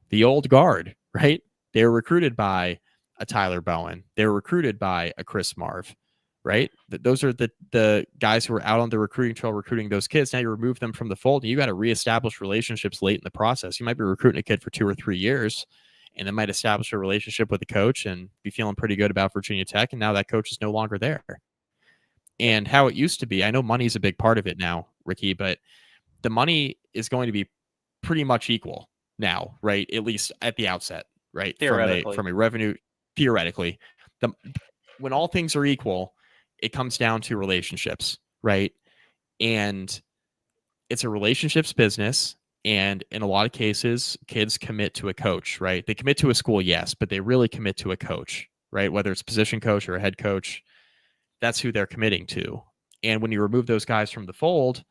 the old guard, right? They were recruited by a Tyler Bowen. They were recruited by a Chris Marv, right? Those are the guys who were out on the recruiting trail recruiting those kids. Now you remove them from the fold, and you got to reestablish relationships late in the process. You might be recruiting a kid for 2 or 3 years, and then might establish a relationship with the coach and be feeling pretty good about Virginia Tech, and now that coach is no longer there. And how it used to be, I know money's a big part of it now, Ricky, but the money is going to be pretty much equal now, right? At least at the outset, right? From a revenue, theoretically, when all things are equal, it comes down to relationships, right? And it's a relationships business. And in a lot of cases, kids commit to a coach, right? They commit to a school, yes, but they really commit to a coach, right? Whether it's position coach or a head coach, that's who they're committing to. And when you remove those guys from the fold,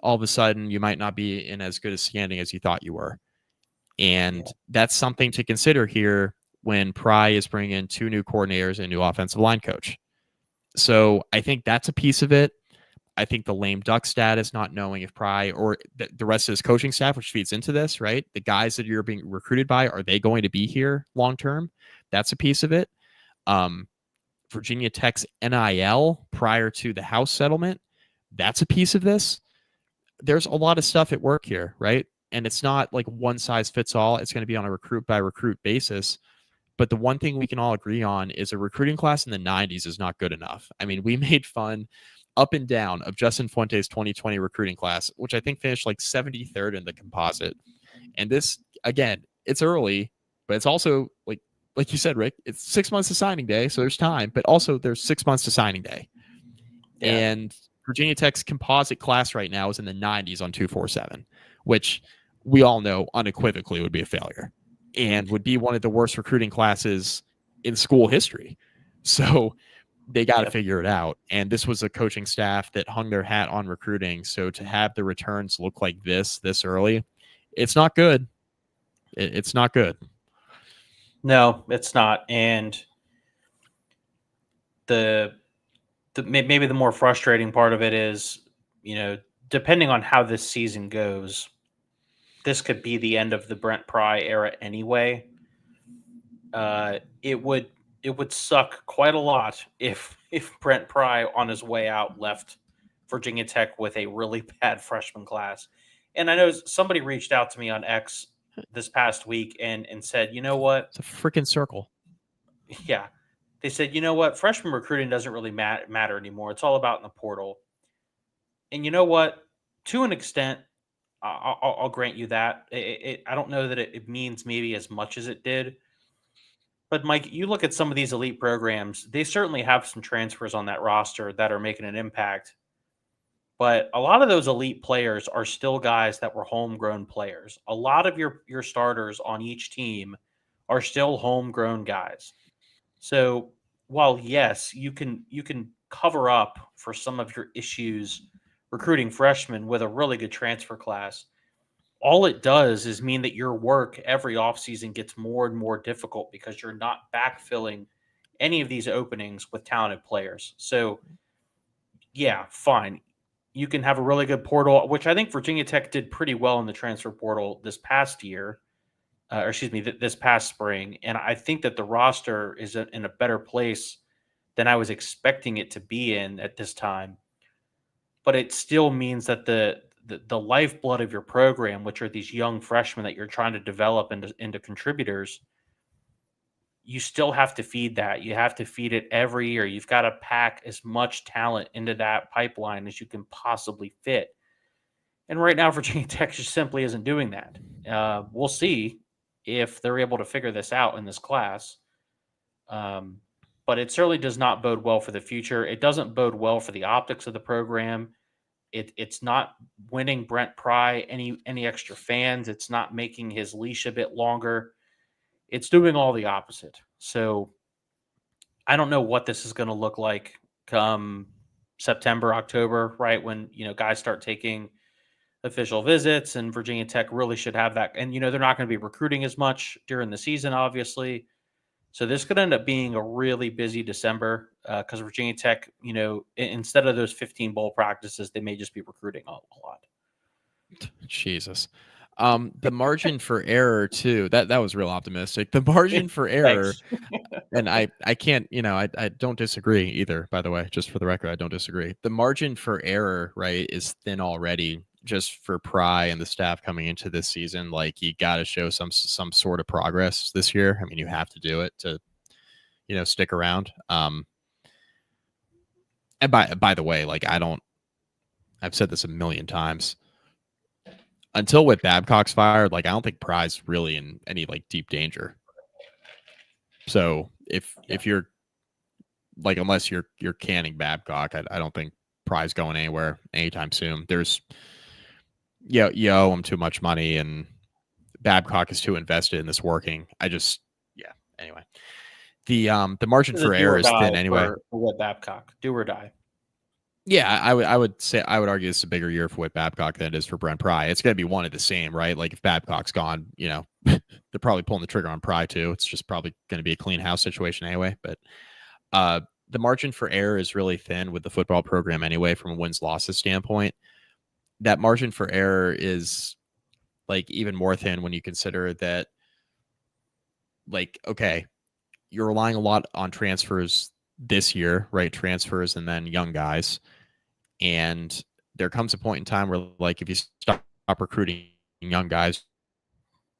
all of a sudden you might not be in as good a standing as you thought you were. And that's something to consider here when Pry is bringing in 2 new coordinators and a new offensive line coach. So I think that's a piece of it. I think the lame duck status, not knowing if Pry or the rest of his coaching staff, which feeds into this, right? The guys that you're being recruited by, are they going to be here long term? That's a piece of it. Virginia Tech's NIL prior to the House settlement, that's a piece of this. There's a lot of stuff at work here, right? And it's not like one size fits all. It's going to be on a recruit by recruit basis. But the one thing we can all agree on is a recruiting class in the 90s is not good enough. I mean, we made fun up and down of Justin Fuente's 2020 recruiting class, which I think finished like 73rd in the composite. And this, again, it's early, but it's also like you said, Rick, it's 6 months to signing day, so there's time, but also there's 6 months to signing day. Yeah. And Virginia Tech's composite class right now is in the 90s on 247, which we all know unequivocally would be a failure and would be one of the worst recruiting classes in school history. So they got to figure it out. And this was a coaching staff that hung their hat on recruiting. So to have the returns look like this early, it's not good. It's not good. No, it's not. And maybe the more frustrating part of it is, depending on how this season goes, this could be the end of the Brent Pry era anyway. It would suck quite a lot if Brent Pry on his way out left Virginia Tech with a really bad freshman class. And I know somebody reached out to me on X this past week and said, you know what? It's a freaking circle. Yeah. They said, you know what? Freshman recruiting doesn't really matter anymore. It's all about in the portal. And you know what? To an extent, I'll grant you that. I don't know that it means maybe as much as it did. But, Mike, you look at some of these elite programs, they certainly have some transfers on that roster that are making an impact. But a lot of those elite players are still guys that were homegrown players. A lot of your starters on each team are still homegrown guys. So while, yes, you can cover up for some of your issues recruiting freshmen with a really good transfer class, all it does is mean that your work every offseason gets more and more difficult because you're not backfilling any of these openings with talented players. So, yeah, fine. You can have a really good portal, which I think Virginia Tech did pretty well in the transfer portal this past year, this past spring. And I think that the roster is in a better place than I was expecting it to be in at this time. But it still means that the lifeblood of your program, which are these young freshmen that you're trying to develop into contributors, you still have to feed that. You have to feed it every year. You've got to pack as much talent into that pipeline as you can possibly fit. And right now, Virginia Tech just simply isn't doing that. We'll see if they're able to figure this out in this class. But it certainly does not bode well for the future. It doesn't bode well for the optics of the program. It's not winning Brent Pry any extra fans. It's not making his leash a bit longer. It's doing all the opposite. So I don't know what this is going to look like come September, October, right when guys start taking official visits, and Virginia Tech really should have that. And they're not going to be recruiting as much during the season, obviously. So this could end up being a really busy December because Virginia Tech, instead of those 15 bowl practices, they may just be recruiting a lot. Jesus. The margin for error too. That was real optimistic. The margin for error, and I can't, I don't disagree either, by the way, just for the record, I don't disagree. The margin for error, right, is thin already just for Pry and the staff coming into this season. Like, you got to show some sort of progress this year. I mean, you have to do it to, stick around. And by the way, like, I've said this a million times. Until Whit Babcock's fired, like, I don't think Pry's really in any like deep danger. So if you're like, unless you're canning Babcock, I don't think Pry's going anywhere anytime soon. There's you owe him too much money, and Babcock is too invested in this working. Anyway. The margin for error is thin anyway. For Whit Babcock, do or die. Yeah, I would argue this is a bigger year for Whit Babcock than it is for Brent Pry. It's going to be one of the same, right? Like, if Babcock's gone, they're probably pulling the trigger on Pry too. It's just probably going to be a clean house situation anyway. But the margin for error is really thin with the football program anyway, from a wins-losses standpoint. That margin for error is like even more thin when you consider that, like, okay, you're relying a lot on transfers this year, right? Transfers and then young guys. And there comes a point in time where, like, if you stop recruiting young guys,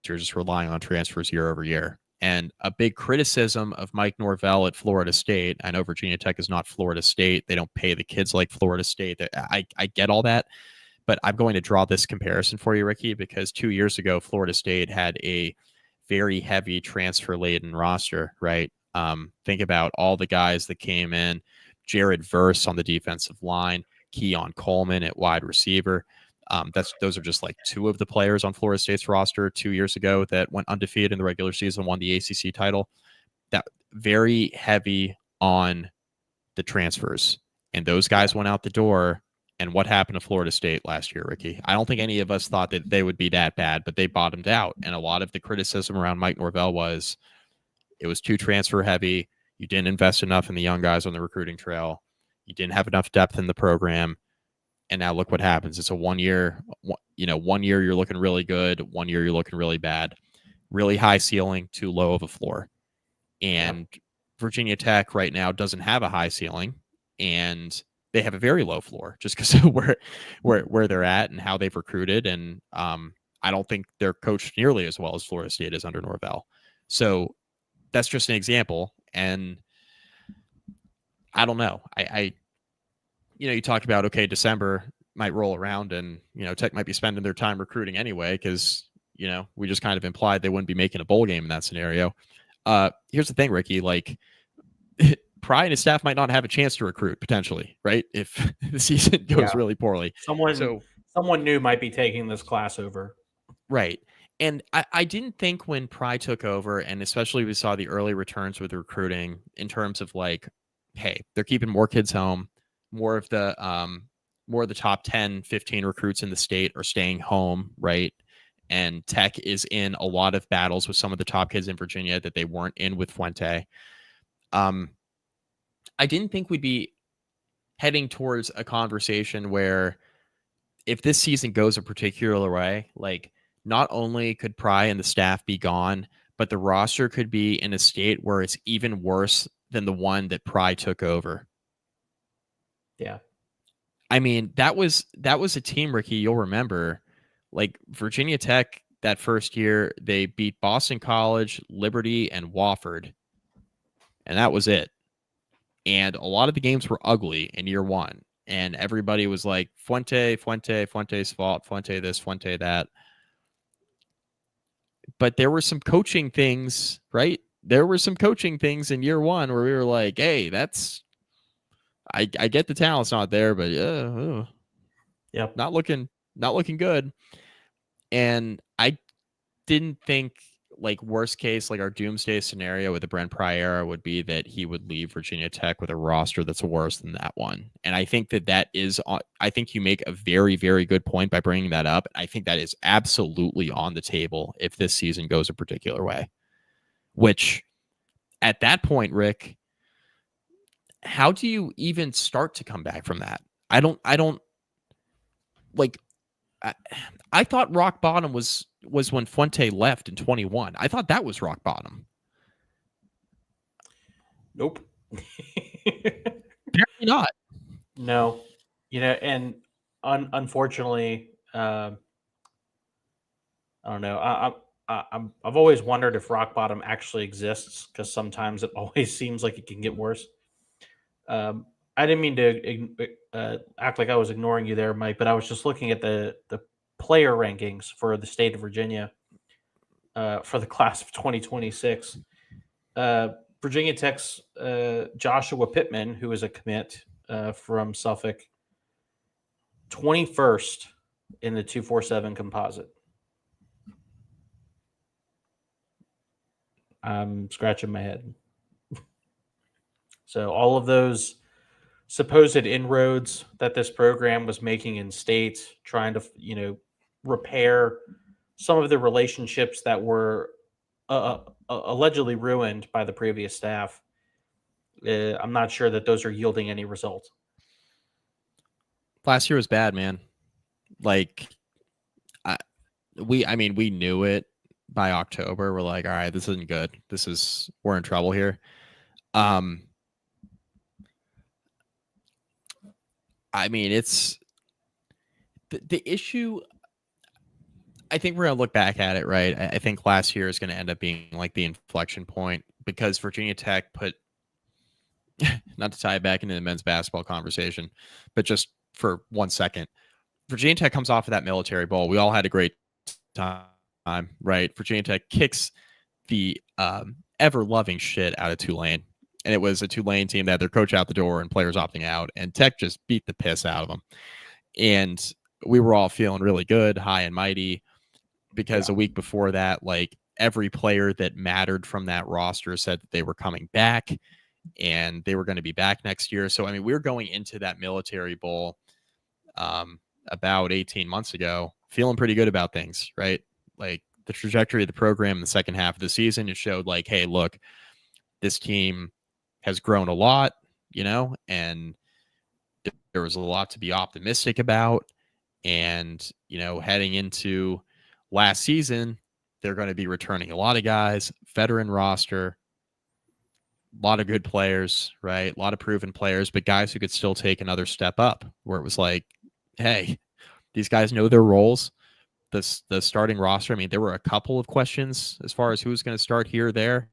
you're just relying on transfers year over year. And a big criticism of Mike Norvell at Florida State, I know Virginia Tech is not Florida State. They don't pay the kids like Florida State. I get all that. But I'm going to draw this comparison for you, Ricky, because 2 years ago, Florida State had a very heavy transfer-laden roster, right? Think about all the guys that came in. Jared Verse on the defensive line, Keon Coleman at wide receiver. Those are just like two of the players on Florida State's roster 2 years ago that went undefeated in the regular season, won the ACC title. That very heavy on the transfers. And those guys went out the door. And what happened to Florida State last year, Ricky? I don't think any of us thought that they would be that bad, but they bottomed out. And a lot of the criticism around Mike Norvell was it was too transfer heavy. You didn't invest enough in the young guys on the recruiting trail. You didn't have enough depth in the program. And now look what happens. It's a 1 year, 1 year you're looking really good. 1 year you're looking really bad. Really high ceiling, too low of a floor. And Virginia Tech right now doesn't have a high ceiling, and they have a very low floor just because of where they're at and how they've recruited. And I don't think they're coached nearly as well as Florida State is under Norvell. So that's just an example. And I don't know. You talked about, okay, December might roll around and, Tech might be spending their time recruiting anyway, because, we just kind of implied they wouldn't be making a bowl game in that scenario. Here's the thing, Ricky, like, Pry and his staff might not have a chance to recruit potentially, right? If the season goes really poorly. Someone new might be taking this class over. Right. And I didn't think when Pry took over, and especially we saw the early returns with recruiting in terms of like, hey, they're keeping more kids home, more of the top 10, 15 recruits in the state are staying home, right? And Tech is in a lot of battles with some of the top kids in Virginia that they weren't in with Fuente. I didn't think we'd be heading towards a conversation where if this season goes a particular way, like, not only could Pry and the staff be gone, but the roster could be in a state where it's even worse than the one that Pry took over. Yeah. I mean, that was a team, Ricky, you'll remember, like Virginia Tech that first year, they beat Boston College, Liberty, and Wofford. And that was it. And a lot of the games were ugly in year one. And everybody was like, Fuente's fault, Fuente this, Fuente that. But there were some coaching things, right? There were some coaching things in year one where we were like, hey, I get the talent's not there, but not looking good. And I didn't think like worst case, like our doomsday scenario with the Brent Pry era would be that he would leave Virginia Tech with a roster that's worse than that one. And I think that is, I think you make a very, very good point by bringing that up. I think that is absolutely on the table if this season goes a particular way, which at that point, Rick, how do you even start to come back from that? I don't like, I thought rock bottom was when Fuente left in 21. I thought that was rock bottom. Nope. Apparently not. No, and unfortunately, I don't know. I've always wondered if rock bottom actually exists, because sometimes it always seems like it can get worse. I didn't mean to act like I was ignoring you there, Mike, but I was just looking at the player rankings for the state of Virginia for the class of 2026. Virginia Tech's Joshua Pittman, who is a commit from Suffolk, 21st in the 247 composite. I'm scratching my head. So all of those supposed inroads that this program was making in state, trying to, repair some of the relationships that were allegedly ruined by the previous staff. I'm not sure that those are yielding any results. Last year was bad, man. Like, we knew it by October. We're like, all right, this isn't good. We're in trouble here. It's the issue. I think we're going to look back at it, right? I think last year is going to end up being like the inflection point, because Virginia Tech put, not to tie it back into the men's basketball conversation, but just for 1 second, Virginia Tech comes off of that military bowl. We all had a great time, right? Virginia Tech kicks the ever-loving shit out of Tulane. And it was a Tulane team that had their coach out the door and players opting out, and Tech just beat the piss out of them. And we were all feeling really good, high and mighty, because a week before that, like, every player that mattered from that roster said that they were coming back and they were going to be back next year. So, we were going into that military bowl about 18 months ago, feeling pretty good about things, right? Like, the trajectory of the program in the second half of the season, it showed like, hey, look, this team has grown a lot, and there was a lot to be optimistic about. And, heading into last season, they're going to be returning a lot of guys, veteran roster, a lot of good players, right? A lot of proven players, but guys who could still take another step up, where it was like, hey, these guys know their roles. The starting roster, there were a couple of questions as far as who's going to start here or there,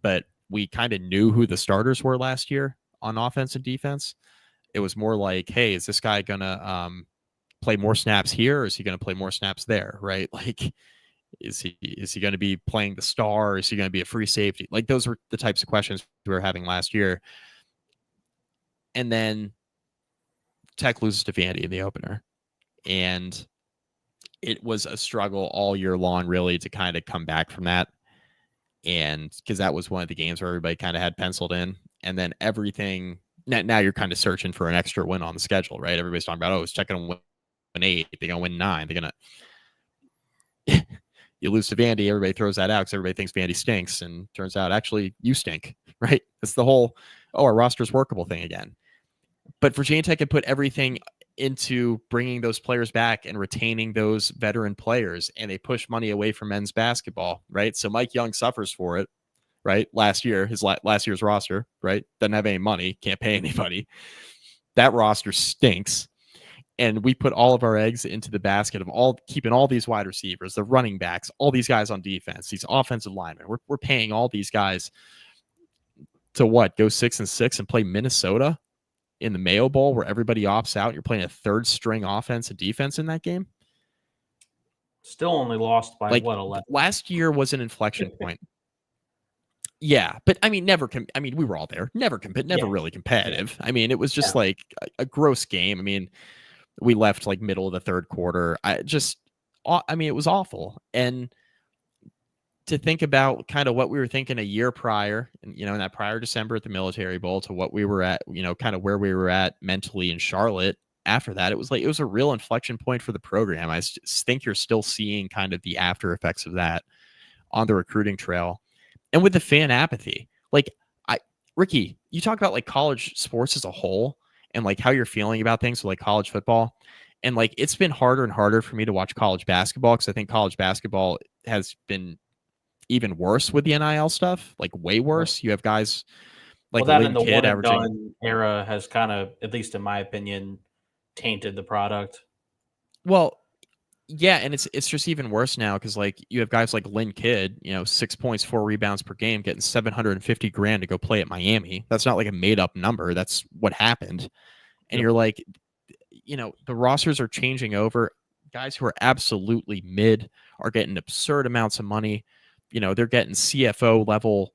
but we kind of knew who the starters were last year on offense and defense. It was more like, hey, is this guy going to play more snaps here, or is he going to play more snaps there, right? Like, is he going to be playing the star, or is he going to be a free safety? Like, those were the types of questions we were having last year. And then Tech loses to Vandy in the opener. And it was a struggle all year long, really, to kind of come back from that. And because that was one of the games where everybody kind of had penciled in. And then everything, now you're kind of searching for an extra win on the schedule, right? Everybody's talking about, it's checking win 8, they're going to win 9. They're going to, you lose to Vandy, everybody throws that out because everybody thinks Vandy stinks. And turns out, actually, you stink, right? It's the whole, our roster's workable thing again. But Virginia Tech had put everything into bringing those players back and retaining those veteran players, and they push money away from men's basketball, right? So Mike Young suffers for it, right? Last year, his last year's roster, right? Doesn't have any money, can't pay anybody. That roster stinks. And we put all of our eggs into the basket of keeping all these wide receivers, the running backs, all these guys on defense, these offensive linemen. We're paying all these guys to go 6-6 and play Minnesota in the Mayo Bowl, where everybody opts out. You're playing a third string offense and defense in that game. Still only lost by 11? Last year was an inflection point. Yeah, but never. We were all there. Never really competitive. It was just like a gross game. We left like middle of the third quarter. It was awful. And to think about kind of what we were thinking a year prior, and in that prior December at the Military Bowl, to what we were at, kind of where we were at mentally in Charlotte. After that, it was a real inflection point for the program. I think you're still seeing kind of the after effects of that on the recruiting trail, and with the fan apathy. Like, Ricky, you talk about like college sports as a whole and like how you're feeling about things with like college football. And like, it's been harder and harder for me to watch college basketball because I think college basketball has been even worse with the NIL stuff, like way worse. You have guys like that Lynn and the Kidd one and averaging done era has kind of, at least in my opinion, tainted the product. well, yeah, and it's just even worse now because like you have guys like Lynn Kidd, 6 points, 4 rebounds per game, getting $750,000 to go play at Miami. That's not like a made up number. That's what happened. And you're like, the rosters are changing over. Guys who are absolutely mid are getting absurd amounts of money. They're getting CFO level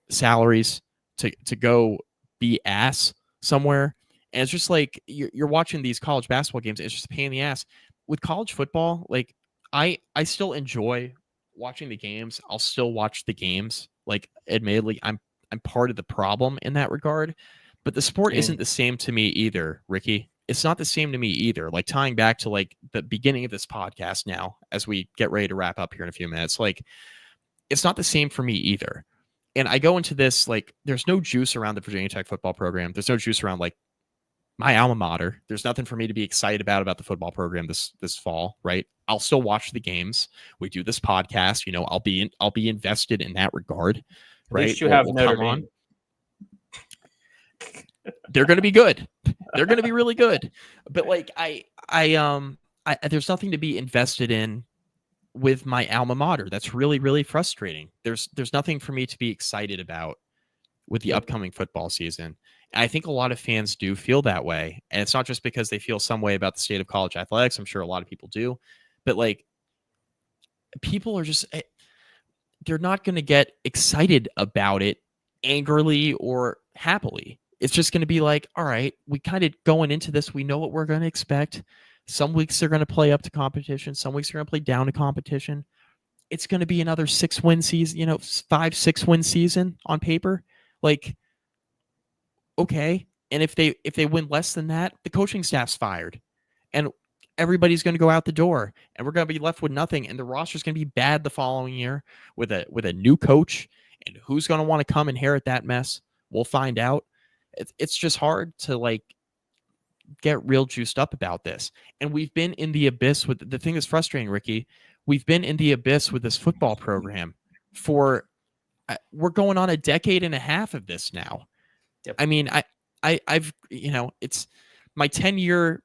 salaries to go be ass somewhere. And it's just like you're watching these college basketball games. It's just a pain in the ass. With college football, like I still enjoy watching the games. I'll still watch the games. Like, admittedly, I'm part of the problem in that regard. But the sport isn't the same to me either, Ricky. It's not the same to me either. Like, tying back to like the beginning of this podcast now, as we get ready to wrap up here in a few minutes, like, it's not the same for me either. And I go into this like there's no juice around the Virginia Tech football program. There's no juice around like my alma mater. There's nothing for me to be excited about the football program this fall, right? I'll still watch the games. We do this podcast, I'll be invested in that regard, right? At least you have Notre Dame. They're going to be good. They're going to be really good. But like I there's nothing to be invested in with my alma mater. That's really, really frustrating. There's nothing for me to be excited about with the upcoming football season. And I think a lot of fans do feel that way. And it's not just because they feel some way about the state of college athletics. I'm sure a lot of people do. But like, people are just, they're not going to get excited about it angrily or happily. It's just going to be like, all right, we kind of going into this, we know what we're going to expect. Some weeks they're going to play up to competition. Some weeks they're going to play down to competition. It's going to be another 6-win season, 5-6 win season on paper. Like, okay. And if they win less than that, the coaching staff's fired and everybody's going to go out the door and we're going to be left with nothing. And the roster's going to be bad the following year with a new coach. And who's going to want to come inherit that mess? We'll find out. It's just hard to like get real juiced up about this. And we've been in the abyss with the thing that's frustrating, Ricky. We've been in the abyss with this football program for we're going on a decade and a half of this now. Yep. I mean, I've it's my 10-year.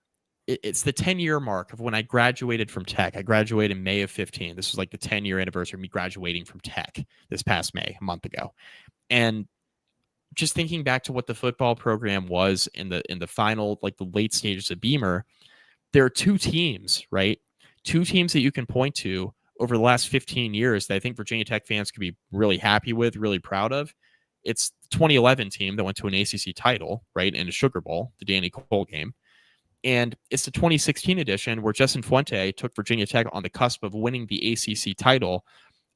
It's the 10-year mark of when I graduated from Tech. I graduated in May of 2015. This was like the 10-year anniversary of me graduating from Tech this past May, a month ago. And just thinking back to what the football program was in the final, like the late stages of Beamer, there are two teams, right? Two teams that you can point to over the last 15 years that I think Virginia Tech fans could be really happy with, really proud of. It's the 2011 team that went to an ACC title, right, in a Sugar Bowl, the Danny Cole game. And it's the 2016 edition where Justin Fuente took Virginia Tech on the cusp of winning the ACC title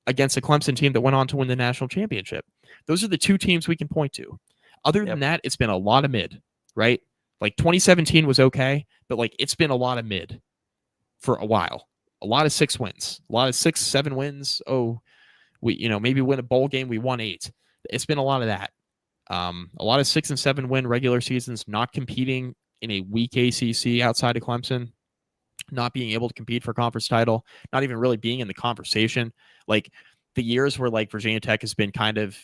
against a Clemson team that went on to win the national championship. Those are the two teams we can point to. Other than that, it's been a lot of mid, right? Like 2017 was okay, but like it's been a lot of mid for a while. A lot of 6 wins, a lot of 6-7 wins. Oh, we maybe win a bowl game, we won 8. It's been a lot of that. A lot of 6 and 7 win regular seasons, not competing in a weak ACC outside of Clemson, not being able to compete for conference title, not even really being in the conversation. Like the years where like Virginia Tech has been kind of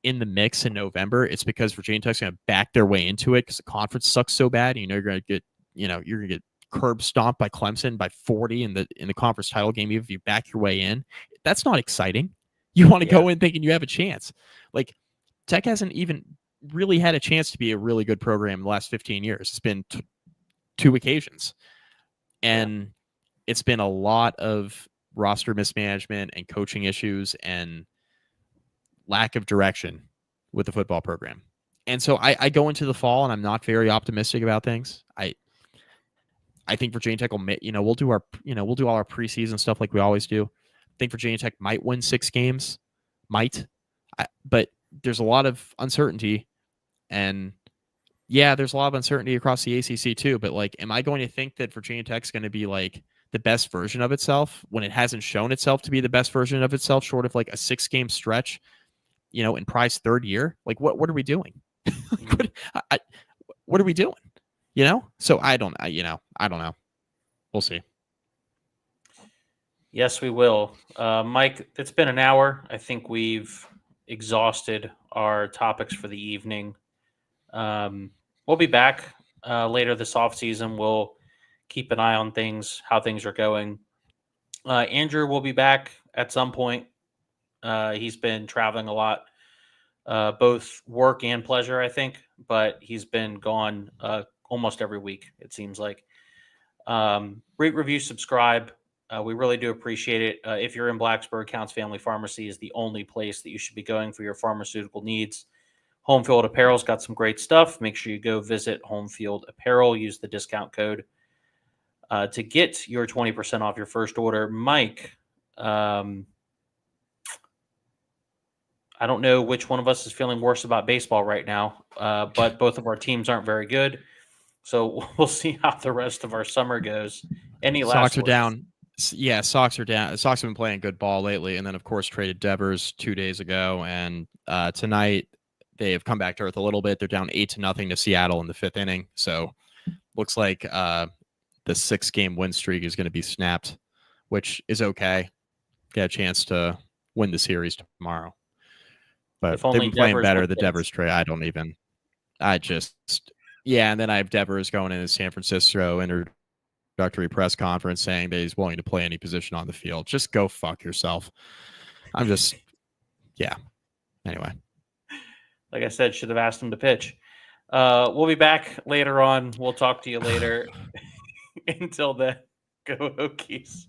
in the mix in November, it's because Virginia Tech's going to back their way into it because the conference sucks so bad. You're going to get curb stomped by Clemson by 40 in the conference title game, even if you back your way in. That's not exciting. You want to go in thinking you have a chance. Like Tech hasn't even really had a chance to be a really good program in the last 15 years. It's been 2 occasions. And it's been a lot of roster mismanagement and coaching issues and lack of direction with the football program. And so I go into the fall and I'm not very optimistic about things. I think Virginia Tech will, we'll do all our preseason stuff like we always do. I think Virginia Tech might win 6 games. Might. But there's a lot of uncertainty. And yeah, there's a lot of uncertainty across the ACC too. But like, am I going to think that Virginia Tech's going to be like the best version of itself when it hasn't shown itself to be the best version of itself, short of like a 6-game stretch, in Pry's third year? Like, what are we doing? What are we doing? So I don't know. We'll see. Yes, we will. Mike, it's been an hour. I think we've exhausted our topics for the evening. We'll be back later this offseason. We'll keep an eye on things, how things are going. Andrew will be back at some point. He's been traveling a lot, both work and pleasure, I think, but he's been gone almost every week, it seems like. Rate, review, subscribe. We really do appreciate it. If you're in Blacksburg, Counts Family Pharmacy is the only place that you should be going for your pharmaceutical needs. Home Field Apparel's got some great stuff. Make sure you go visit Home Field Apparel. Use the discount code to get your 20% off your first order. Mike, I don't know which one of us is feeling worse about baseball right now, but both of our teams aren't very good. So we'll see how the rest of our summer goes. Any last Sox are words? down. Yeah, Sox are down. Sox have been playing good ball lately, and then of course traded Devers 2 days ago, and tonight they have come back to earth a little bit. They're down 8-0 to Seattle in the 5th inning. So looks like the 6-game win streak is going to be snapped, which is okay. Get a chance to win the series tomorrow. But they've been playing better. The Devers trade, and then I have Devers going into San Francisco introductory press conference saying that he's willing to play any position on the field. Just go fuck yourself. Anyway. Like I said, should have asked him to pitch. We'll be back later on. We'll talk to you later. Until then, go Hokies.